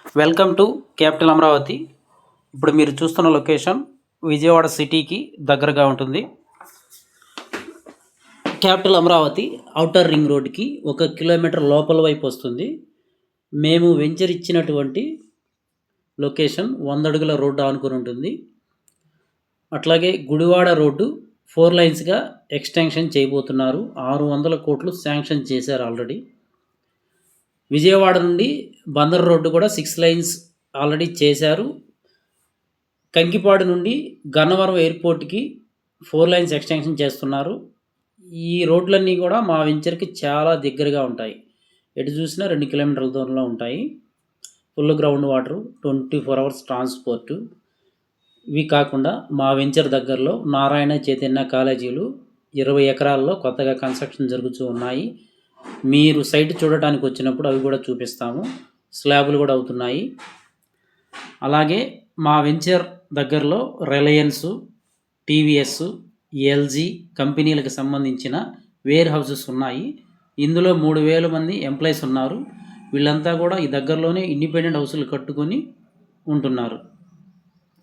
Welcome to capital Amaravati. ఇప్పుడు మీరు చూస్తున్న లొకేషన్ విజయవాడ సిటీకి దగ్గరగా ఉంటుంది. క్యాపిటల్ అమరావతి ఔటర్ రింగ్ రోడ్కి 1 కిలోమీటర్ లోపల వైపు వస్తుంది. మేము వెంచర్ ఇచ్చినటువంటి లొకేషన్ 100 అడుగుల రోడ్డు ఆనుకొని ఉంటుంది. అట్లాగే గుడివాడ రోడ్డు 4 లైన్స్గా ఎక్స్టెన్షన్ చేయబోతున్నారు. 600 కోట్లు శాంక్షన్ చేశారు ఆల్రెడీ. విజయవాడ నుండి బందర్ రోడ్డు కూడా 6 లైన్స్ ఆల్రెడీ చేశారు. కంకిపాడు నుండి గన్నవరం ఎయిర్పోర్ట్కి 4 లైన్స్ ఎక్స్టెన్షన్ చేస్తున్నారు. ఈ రోడ్లన్నీ కూడా మా వెంచర్కి చాలా దగ్గరగా ఉంటాయి. ఎటు చూసినా 2 కిలోమీటర్ల దూరంలో ఉంటాయి. Full ground water, 24 hours transport. ఇవి కాకుండా మా వెంచర్ దగ్గరలో నారాయణ చైతన్య కాలేజీలు 20 ఎకరాల్లో కొత్తగా కన్స్ట్రక్షన్ జరుగుతూ ఉన్నాయి. మీరు సైట్ చూడటానికి వచ్చినప్పుడు అవి కూడా చూపిస్తాము. స్లాబులు కూడా అవుతున్నాయి. అలాగే మా వెంచర్ దగ్గరలో రిలయన్స్, టీవీఎస్, ఎల్జీ కంపెనీలకు సంబంధించిన వేర్ హౌసెస్ ఉన్నాయి. ఇందులో 3000 మంది ఎంప్లాయీస్ ఉన్నారు. వీళ్ళంతా కూడా ఈ దగ్గరలోనే ఇండిపెండెంట్ హౌసులు కట్టుకొని ఉంటున్నారు.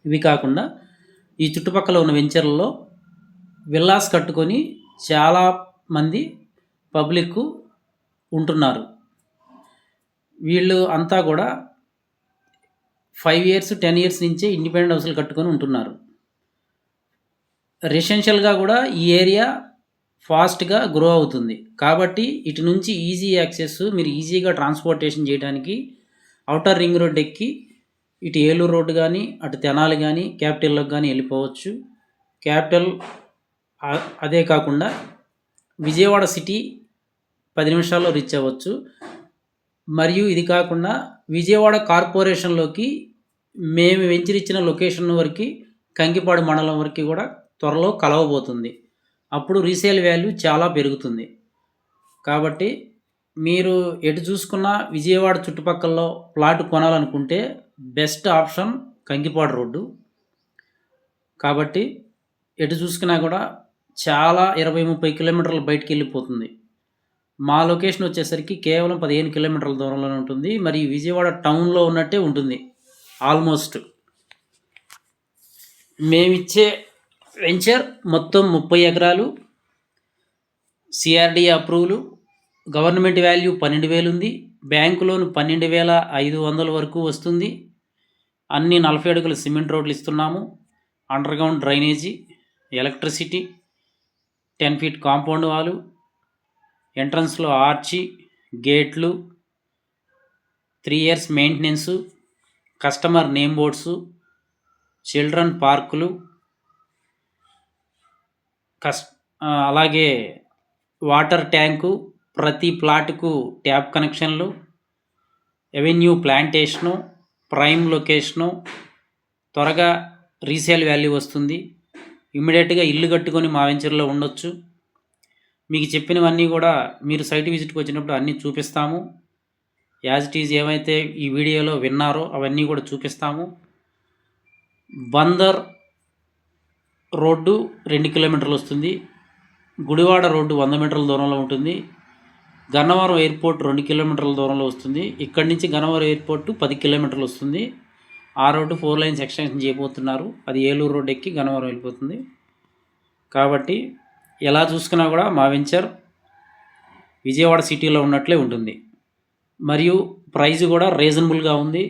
ఇవి కాకుండా ఈ చుట్టుపక్కల ఉన్న వెంచర్లలో విల్లాస్ కట్టుకొని చాలా మంది పబ్లిక్ ఉంటున్నారు. వీళ్ళు అంతా కూడా 5 ఇయర్స్ 10 ఇయర్స్ నుంచే ఇండిపెండెంట్ హౌసులు కట్టుకొని ఉంటున్నారు. రెసిడెన్షియల్గా కూడా ఈ ఏరియా ఫాస్ట్గా గ్రో అవుతుంది. కాబట్టి ఇటు నుంచి ఈజీ యాక్సెస్, మీరు ఈజీగా ట్రాన్స్పోర్టేషన్ చేయడానికి ఔటర్ రింగ్ రోడ్ ఎక్కి ఇటు ఏలూరు రోడ్డు కానీ, అటు తెనాలి కానీ, క్యాపిటల్లోకి కానీ వెళ్ళిపోవచ్చు. క్యాపిటల్ అదే కాకుండా విజయవాడ సిటీ 10 నిమిషాల్లో రీచ్ అవ్వచ్చు. మరియు ఇది కాకుండా విజయవాడ కార్పొరేషన్లోకి మేము వెంచరిచ్చిన లొకేషన్ వరకు కంకిపాడు మండలం వరకు కూడా త్వరలో కలవబోతుంది. అప్పుడు రీసేల్ వాల్యూ చాలా పెరుగుతుంది. కాబట్టి మీరు ఎటు చూసుకున్నా విజయవాడ చుట్టుపక్కల ప్లాట్ కొనాలనుకుంటే బెస్ట్ ఆప్షన్ కంకిపాడు రోడ్డు. కాబట్టి ఎటు చూసుకున్నా కూడా చాలా 20-30 కిలోమీటర్లు బయటికి వెళ్ళిపోతుంది. మా లొకేషన్ వచ్చేసరికి కేవలం 15 కిలోమీటర్ల దూరంలోనే ఉంటుంది. మరి విజయవాడ టౌన్లో ఉన్నట్టే ఉంటుంది ఆల్మోస్ట్. మేమిచ్చే వెంచర్ మొత్తం 30 ఎకరాలు, సిఆర్డీ అప్రూవల్, గవర్నమెంట్ వాల్యూ 12,000 ఉంది. బ్యాంకు లోన్ 12,500 వరకు వస్తుంది. అన్ని 40 అడుగుల సిమెంట్ రోడ్లు ఇస్తున్నాము. Underground drainage, electricity, 10 feet compound వాలు, ఎంట్రన్స్లో ఆర్చి, గేట్లు, 3 years maintenance, customer name boards, children పార్కులు, అలాగే వాటర్ ట్యాంకు, ప్రతి ప్లాట్కు ట్యాప్ కనెక్షన్లు, ఎవెన్యూ ప్లాంటేషను, ప్రైమ్ లొకేషను, త్వరగా రీసేల్ వాల్యూ వస్తుంది. ఇమ్మీడియట్గా ఇల్లు కట్టుకొని మా వెంచర్లో ఉండొచ్చు. మీకు చెప్పినవన్నీ కూడా మీరు సైట్ విజిట్కి వచ్చినప్పుడు అన్నీ చూపిస్తాము. యాజ్ ఇట్ ఈజ్ ఏమైతే ఈ వీడియోలో విన్నారో అవన్నీ కూడా చూపిస్తాము. బందర్ రోడ్డు 2 కిలోమీటర్లు వస్తుంది. గుడివాడ రోడ్డు 100 మీటర్ల దూరంలో ఉంటుంది. గన్నవరం ఎయిర్పోర్ట్ 2 కిలోమీటర్ల దూరంలో వస్తుంది. ఇక్కడి నుంచి గన్నవరం ఎయిర్పోర్ట్ 10 కిలోమీటర్లు వస్తుంది. ఆ రోడ్డు 4 లైన్స్ ఎక్స్టెన్షన్ చేయబోతున్నారు. అది ఏలూరు రోడ్డు ఎక్కి గన్నవరం వెళ్ళిపోతుంది. కాబట్టి ఎలా చూసుకున్నా కూడా మా వెంచర్ విజయవాడ సిటీలో ఉన్నట్లే ఉంటుంది. మరియు ప్రైస్ కూడా రీజనబుల్గా ఉంది.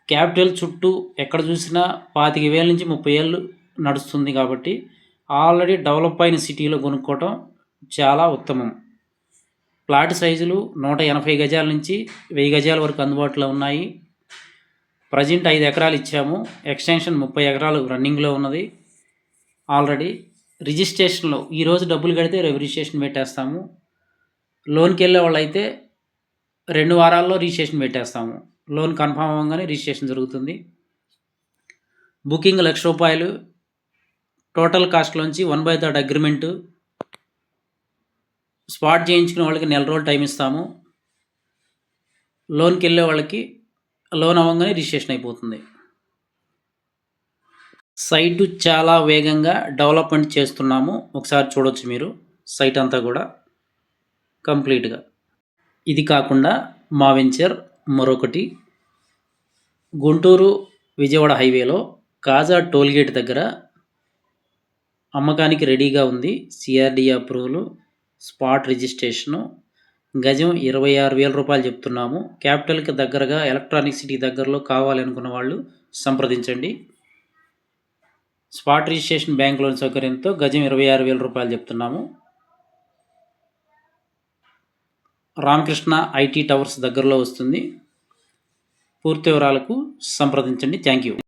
క్యాపిటల్ చుట్టూ ఎక్కడ చూసినా 25,000 నుంచి 30,000 నడుస్తుంది. కాబట్టి ఆల్రెడీ డెవలప్ అయిన సిటీలో కొనుక్కోవటం చాలా ఉత్తమం. ప్లాట్ సైజులు 180 గజాల నుంచి 1000 గజాల వరకు అందుబాటులో ఉన్నాయి. ప్రజెంట్ 5 ఎకరాలు ఇచ్చాము. ఎక్స్టెన్షన్ 30 ఎకరాలు రన్నింగ్లో ఉన్నది. ఆల్రెడీ రిజిస్ట్రేషన్లో ఈరోజు డబ్బులు కడితే రేపు రిజిస్ట్రేషన్ పెట్టేస్తాము. లోన్కి వెళ్ళే వాళ్ళు అయితే 2 వారాల్లో రిజిస్ట్రేషన్ పెట్టేస్తాము. లోన్ కన్ఫామ్ అవ్వగానే రిజిస్ట్రేషన్ జరుగుతుంది. బుకింగ్ 1,00,000 రూపాయలు. Total కాస్ట్లోంచి 1/3 agreement. స్పాట్ చేయించుకునే వాళ్ళకి 1 నెల రోజులు టైం ఇస్తాము. లోన్కి వెళ్ళే వాళ్ళకి లోన్ అవ్వగానే రిజిస్ట్రేషన్ అయిపోతుంది. సైటు చాలా వేగంగా డెవలప్మెంట్ చేస్తున్నాము. ఒకసారి చూడొచ్చు మీరు సైట్ అంతా కూడా కంప్లీట్గా. ఇది కాకుండా మా వెంచర్ మరొకటి గుంటూరు విజయవాడ హైవేలో కాజా టోల్గేట్ దగ్గర అమ్మకానికి రెడీగా ఉంది. CRD approval, spot registration. గజం 26,000 రూపాయలు చెప్తున్నాము. క్యాపిటల్కి దగ్గరగా ఎలక్ట్రానిక్ సిటీ దగ్గరలో కావాలి అనుకున్న వాళ్ళు సంప్రదించండి. స్పాట్ రిజిస్ట్రేషన్ బ్యాంక్ లోన్ సౌకర్యంతో గజం 26,000 రూపాయలు చెప్తున్నాము. రామకృష్ణ ఐటీ టవర్స్ దగ్గరలో వస్తుంది. పూర్తి వివరాలకు సంప్రదించండి. Thank you.